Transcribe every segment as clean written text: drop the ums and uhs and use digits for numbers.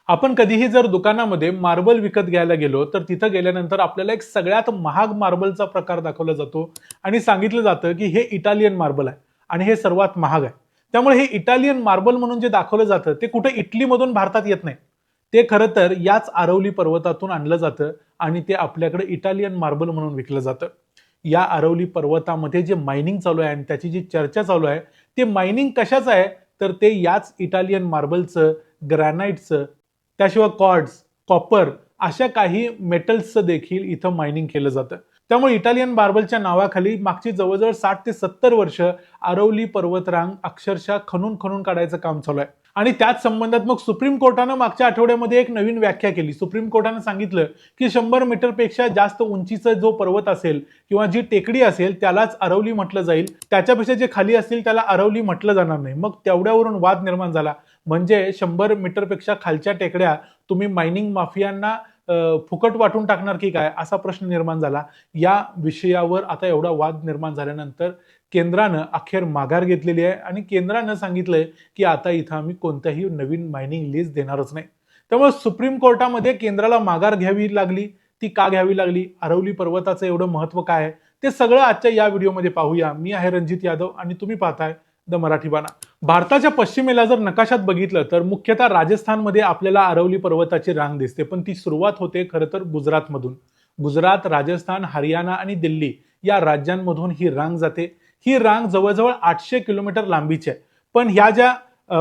आपण कधीही जर दुकानामध्ये मार्बल विकत घ्यायला गेलो तर तिथं गेल्यानंतर आपल्याला एक सगळ्यात महाग मार्बलचा प्रकार दाखवला जातो आणि सांगितलं जातं की हे इटालियन मार्बल आहे आणि हे सर्वात महाग आहे. त्यामुळे हे इटालियन मार्बल म्हणून जे दाखवलं जातं ते कुठे इटलीमधून भारतात येत नाही. ते खरं तर याच आरवली पर्वतातून आणलं जातं आणि ते आपल्याकडे इटालियन मार्बल म्हणून विकलं जातं. या आरवली पर्वतामध्ये जे मायनिंग चालू आहे आणि त्याची जी चर्चा चालू आहे ते मायनिंग कशाचं आहे तर ते याच इटालियन मार्बलचं, ग्रॅनाइटचं, त्याशिवाय कॉर्ड्स, कॉपर अशा काही मेटल्सचं देखील इथं मायनिंग केलं जातं. त्यामुळे इटालियन मार्बलच्या नावाखाली मागची जवळजवळ 60 ते 70 वर्ष आरवली पर्वतरांग अक्षरशः खणून खणून काढायचं काम चालू आहे. आणि त्याच संबंधात मग सुप्रीम कोर्टानं मागच्या आठवड्यामध्ये एक नवीन व्याख्या केली. सुप्रीम कोर्टानं सांगितलं की 100 मीटरपेक्षा जास्त उंचीचा जो पर्वत असेल किंवा जी टेकडी असेल त्यालाच आरवली म्हटलं जाईल. त्याच्यापेक्षा जे खाली असतील त्याला आरवली म्हटलं जाणार नाही. मग तेवढ्यावरून वाद निर्माण झाला. म्हणजे 100 मीटरपेक्षा खालच्या टेकड्या तुम्ही मायनिंग माफियांना फुकट वाटून टाकणार की काय असा प्रश्न निर्माण झाला. या विषयावर आता एवढा वाद निर्माण झाल्यानंतर केंद्रानं अखेर माघार घेतलेली आहे आणि केंद्रानं सांगितलंय की आता इथं आम्ही कोणत्याही नवीन मायनिंग लीज देणारच नाही. त्यामुळे सुप्रीम कोर्टामध्ये केंद्राला माघार घ्यावी लागली. ती का घ्यावी लागली, आरवली पर्वताचं एवढं महत्व काय आहे, ते सगळं आजच्या या व्हिडिओमध्ये पाहूया. मी आहे रणजित यादव आणि तुम्ही पाहताय द मराठी बाणा. भारताच्या पश्चिमेला जर नकाशात बघितलं तर मुख्यतः राजस्थानमध्ये आपल्याला आरवली पर्वताची रांग दिसते, पण ती सुरुवात होते खरं तर गुजरातमधून. गुजरात, राजस्थान, हरियाणा आणि दिल्ली या राज्यांमधून ही रांग जाते. ही रांग जवळजवळ 800 किलोमीटर लांबीची आहे. पण ह्या ज्या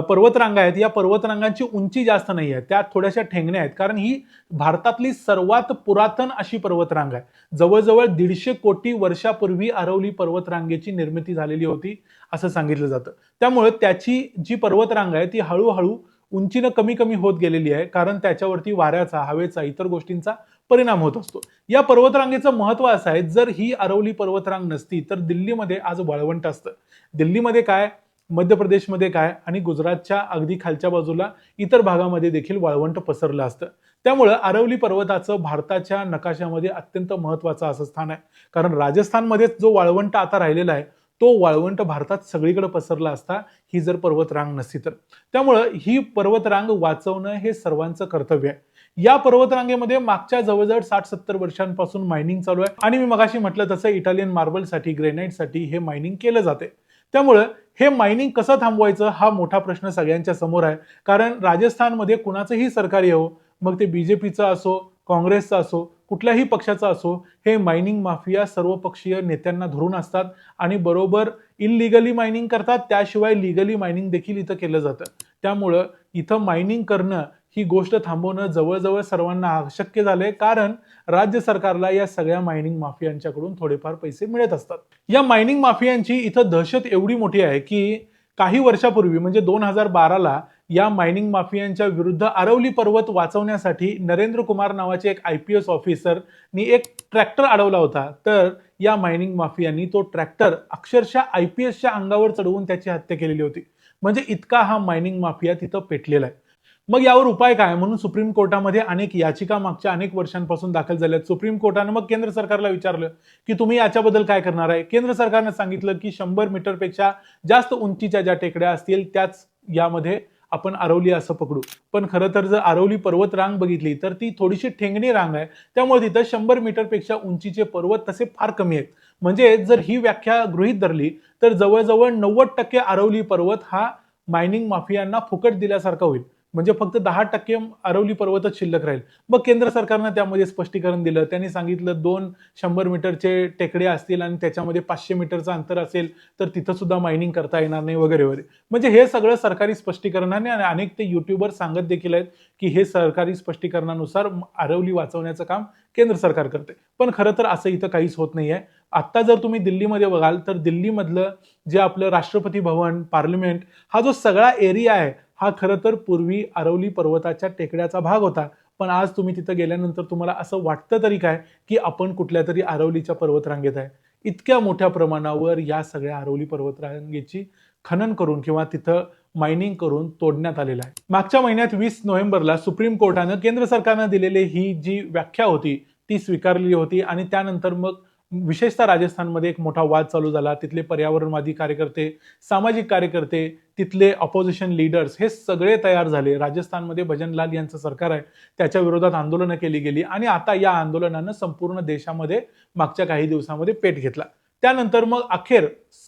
पर्वतरांगा आहेत या पर्वतरांगांची उंची जास्त नाही आहे, त्या थोड्याशा ठेंगण्या आहेत, कारण ही भारतातली सर्वात पुरातन अशी पर्वतरांग आहे. जवळजवळ 150 कोटी वर्षापूर्वी आरवली पर्वतरांगेची निर्मिती झालेली होती असं सांगितलं जातं. त्यामुळे त्याची जी पर्वतरांग आहे ती हळूहळू उंचीनं कमी कमी होत गेलेली आहे, कारण त्याच्यावरती वाऱ्याचा, हवेचा, इतर गोष्टींचा परिणाम होत असतो. या पर्वतरांगेचं महत्व असं आहे, जर ही आरवली पर्वतरांग नसती तर दिल्लीमध्ये आज वाळवंट असतं. दिल्लीमध्ये काय, मध्य प्रदेशमध्ये काय आणि गुजरातच्या अगदी खालच्या बाजूला इतर भागामध्ये देखील वाळवंट पसरलं असतं. त्यामुळं आरवली पर्वताचं भारताच्या नकाशामध्ये अत्यंत महत्वाचं असं स्थान आहे. कारण राजस्थानमध्ये जो वाळवंट आता राहिलेला आहे तो वाळवंट भारतात सगळीकडे पसरला असता ही जर पर्वतरांग नसती तर. त्यामुळं ही पर्वतरांग वाचवणं हे सर्वांचं कर्तव्य आहे. या पर्वतरांगेमध्ये मागच्या जवळजवळ 60-70 वर्षांपासून मायनिंग चालू आहे आणि मी मगाशी म्हटलं तसं इटालियन मार्बलसाठी, ग्रेनाइटसाठी हे मायनिंग केलं जाते. त्यामुळं हे मायनिंग कसं थांबवायचं हा मोठा प्रश्न सगळ्यांच्या समोर आहे. कारण राजस्थानमध्ये कुणाचंही सरकार येवो, मग ते बीजेपीचं असो, काँग्रेसचं असो, कुठल्याही पक्षाचा असो, हे मायनिंग माफिया सर्वपक्षीय नेत्यांना धरून असतात आणि बरोबर इल्लीगली मायनिंग करतात. त्याशिवाय लिगली मायनिंग देखील इथं केलं जातं. त्यामुळं इथं मायनिंग करणं ही गोष्ट थांबवणं जवळजवळ सर्वांना अशक्य झालंय, कारण राज्य सरकारला या सगळ्या मायनिंग माफियांच्याकडून थोडेफार पैसे मिळत असतात. या मायनिंग माफियांची इथं दहशत एवढी मोठी आहे की काही वर्षापूर्वी म्हणजे 2012ला या मायनिंग माफियांच्या विरुद्ध आरवली पर्वत वाचवण्यासाठी नरेंद्र कुमार नावाचे एक IPS ऑफिसरनी एक ट्रॅक्टर अडवला होता. तर या मायनिंग माफियांनी तो ट्रॅक्टर अक्षरशः IPSच्या अंगावर चढवून त्याची हत्या केलेली होती. म्हणजे इतका हा मायनिंग माफिया तिथं पेटलेला आहे. मग यावर उपाय काय म्हणून सुप्रीम कोर्टामध्ये अनेक याचिका मागच्या अनेक वर्षांपासून दाखल झाल्या. सुप्रीम कोर्टानं मग केंद्र सरकारला विचारलं की तुम्ही याच्याबद्दल काय करणार आहे. केंद्र सरकारनं सांगितलं की 100 मीटरपेक्षा जास्त उंचीच्या ज्या टेकड्या असतील त्याच यामध्ये आपण आरवली असं पकडू. पण खरं तर जर आरवली पर्वत रांग बघितली तर ती थोडीशी ठेंगणी रांग आहे. त्यामुळे तिथं 100 मीटरपेक्षा उंचीचे पर्वत तसे फार कमी आहेत. म्हणजे जर ही व्याख्या गृहीत धरली तर जवळजवळ 90% आरवली पर्वत हा मायनिंग माफियांना फुकट दिल्यासारखा होईल. म्हणजे फक्त 10% आरवली पर्वतच शिल्लक राहील. मग केंद्र सरकारनं त्यामध्ये स्पष्टीकरण दिलं. त्यांनी सांगितलं 2 100 मीटरचे टेकड्या असतील आणि त्याच्यामध्ये 500 मीटरचं अंतर असेल तर तिथं सुद्धा मायनिंग करता येणार नाही वगैरे वगैरे. म्हणजे हे सगळं सरकारी स्पष्टीकरणाने आणि अनेक ते युट्यूबर सांगत देखील आहेत की हे सरकारी स्पष्टीकरणानुसार आरवली वाचवण्याचं काम केंद्र सरकार करते. पण खरं तर असं इथं काहीच होत नाहीये. आता जर तुम्ही दिल्लीमध्ये बघाल तर दिल्लीमधलं जे आपलं राष्ट्रपती भवन, पार्लमेंट हा जो सगळा एरिया आहे हा खरं तर पूर्वी आरवली पर्वताच्या टेकड्याचा भाग होता. पण आज तुम्ही तिथं गेल्यानंतर तुम्हाला असं वाटतं तरी काय की आपण कुठल्या तरी आरवलीच्या पर्वतरांगेत आहे. इतक्या मोठ्या प्रमाणावर या सगळ्या आरवली पर्वतरांगेची खनन करून किंवा तिथं मायनिंग करून तोडण्यात आलेलं आहे. मागच्या महिन्यात 20 नोव्हेंबरला सुप्रीम कोर्टानं केंद्र सरकारनं दिलेली ही जी व्याख्या होती ती स्वीकारलेली होती आणि त्यानंतर मग विशेषतः राजस्थानमध्ये एक मोठा वाद चालू झाला. तिथले पर्यावरणवादी कार्यकर्ते, सामाजिक कार्यकर्ते, तिथले ऑपोजिशन लीडर्स हे सगळे तयार झाले. राजस्थानमध्ये भजनलाल यांचं सरकार आहे, त्याच्या विरोधात आंदोलनं केली गेली आणि आता या आंदोलनानं संपूर्ण देशामध्ये मागच्या काही दिवसामध्ये पेट घेतला. त्यानंतर मग अखेर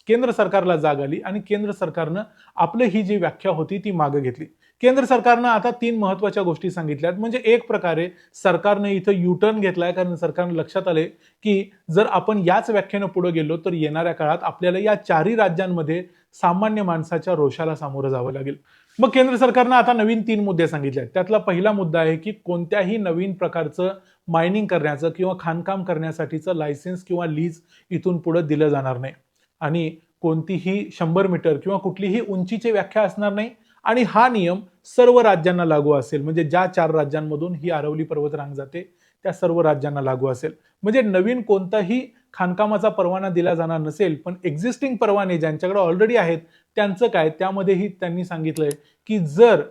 केंद्र सरकारला जाग आली आणि केंद्र सरकारनं आपली ही जी व्याख्या होती ती मागे घेतली. केंद्र सरकारनं आता 3 महत्त्वाच्या गोष्टी सांगितल्यात. म्हणजे एक प्रकारे सरकारने इथं युटर्न घेतलाय, कारण सरकारनं लक्षात आले की जर आपण याच व्याख्येनं पुढे गेलो तर येणाऱ्या काळात आपल्याला या 4ही राज्यांमध्ये सामान्य माणसाच्या रोषाला सामोरं जावं लागेल. मग केंद्र सरकारनं आता नवीन 3 मुद्दे सांगितले आहेत. त्यातला पहिला मुद्दा आहे की कोणत्याही नवीन प्रकारचं मायनिंग करण्याचं किंवा खाणकाम करण्यासाठीचं लायसन्स किंवा लीज इथून पुढे दिलं जाणार नाही आणि कोणतीही 100 मीटर किंवा कुठलीही उंचीची व्याख्या असणार नाही आणि हा नियम सर्व राज्यांना लागू असेल. म्हणजे ज्या 4 राज्यांमधून ही अरवली पर्वतरांग जाते त्या सर्व राज्यांना लागू असेल. म्हणजे नवीन कोणताही खाणकामाचा परवाना दिला जाणार नसेल, पण एक्झिस्टिंग परवाने ज्यांच्याकडे ऑलरेडी आहेत त्यांचं काय, त्यामध्येही त्यांनी सांगितलंय की जर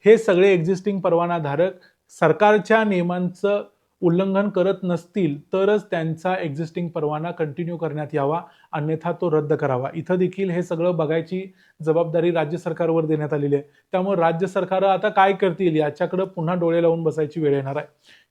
हे सगळे एक्झिस्टिंग परवानाधारक सरकारच्या नियमांचं उल्लंघन करत नसतील तरच त्यांचा एक्झिस्टिंग परवाना कंटिन्यू करण्यात यावा, अन्यथा तो रद्द करावा. इथं देखील हे सगळं बघायची जबाबदारी राज्य सरकारवर देण्यात आलेली आहे. त्यामुळे राज्य सरकार आता काय करतील याच्याकडे पुन्हा डोळे लावून बसायची वेळ येणार आहे.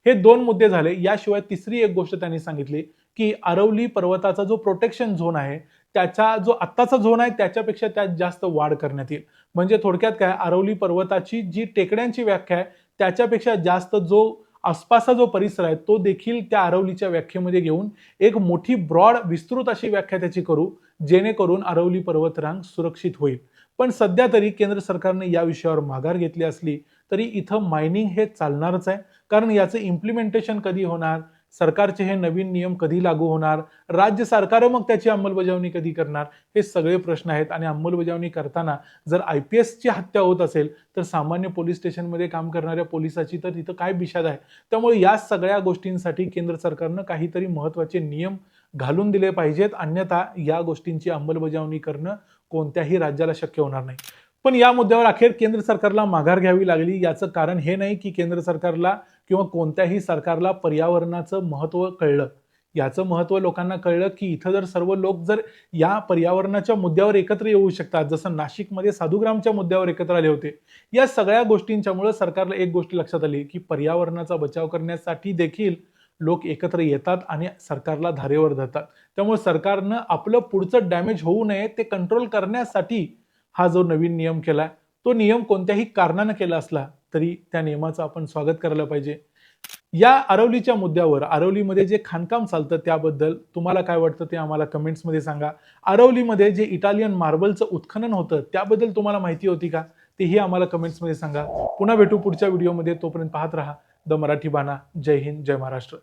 हे 2 मुद्दे झाले. याशिवाय तिसरी एक गोष्ट त्यांनी सांगितली की अरवली पर्वताचा जो प्रोटेक्शन झोन आहे त्याचा जो आत्ताचा झोन आहे त्याच्यापेक्षा त्यात जास्त वाढ करण्यात येईल. म्हणजे थोडक्यात काय, अरवली पर्वताची जी टेकड्यांची व्याख्या आहे त्याच्यापेक्षा जास्त जो आसपासचा जो परिसर आहे तो देखील त्या अरवलीच्या व्याख्येमध्ये घेऊन एक मोठी ब्रॉड विस्तृत अशी व्याख्या त्याची करू, जेणेकरून अरवली पर्वतरांग सुरक्षित होईल. पण सध्या तरी केंद्र सरकारने या विषयावर माघार घेतली असली तरी इथं मायनिंग हे चालणारच आहे. कारण याचं इम्प्लिमेंटेशन कधी होणार, सरकारचे हे नवीन नियम कधी लागू होणार, राज्य सरकार मग त्याची अंमलबजावणी कधी करणार, हे सगळे प्रश्न आहेत. आणि अंमलबजावणी करताना जर IPSची हत्या होत असेल तर सामान्य पोलीस स्टेशनमध्ये काम करणाऱ्या पोलिसाची तर तिथं काय बिशाद आहे. त्यामुळे या सगळ्या गोष्टींसाठी केंद्र सरकारनं काहीतरी महत्त्वाचे नियम घालून दिले पाहिजेत, अन्यथा या गोष्टींची अंमलबजावणी करणं कोणत्याही राज्याला शक्य होणार नाही. पण या मुद्द्यावर अखेर केंद्र सरकारला माघार घ्यावी लागली. याचं कारण हे नाही की केंद्र सरकारला किंवा कोणत्याही सरकारला पर्यावरणाचं महत्त्व कळलं. याचं महत्त्व लोकांना कळलं की इथं जर सर्व लोक जर या पर्यावरणाच्या मुद्द्यावर एकत्र येऊ शकतात, जसं नाशिकमध्ये साधुग्रामच्या मुद्द्यावर एकत्र आले होते, या सगळ्या गोष्टींच्यामुळे सरकारला एक गोष्ट लक्षात आली की पर्यावरणाचा बचाव करण्यासाठी देखील लोक एकत्र येतात आणि सरकारला धारेवर धरतात. त्यामुळे सरकारनं आपलं पुढचं डॅमेज होऊ नये ते कंट्रोल करण्यासाठी हा जो नवीन नियम केलाय तो नियम कोणत्याही कारणानं केला असला तरी त्या नियमाचं आपण स्वागत करायला पाहिजे. या अरवलीच्या मुद्द्यावर, अरवलीमध्ये जे खाणकाम चालतं त्याबद्दल तुम्हाला काय वाटतं ते आम्हाला कमेंट्समध्ये सांगा. अरवलीमध्ये जे इटालियन मार्बलचं उत्खनन होतं त्याबद्दल तुम्हाला माहिती होती का, तेही आम्हाला कमेंट्समध्ये सांगा. पुन्हा भेटू पुढच्या व्हिडिओमध्ये. तोपर्यंत पाहत रहा द मराठी बाणा. जय हिंद, जय महाराष्ट्र.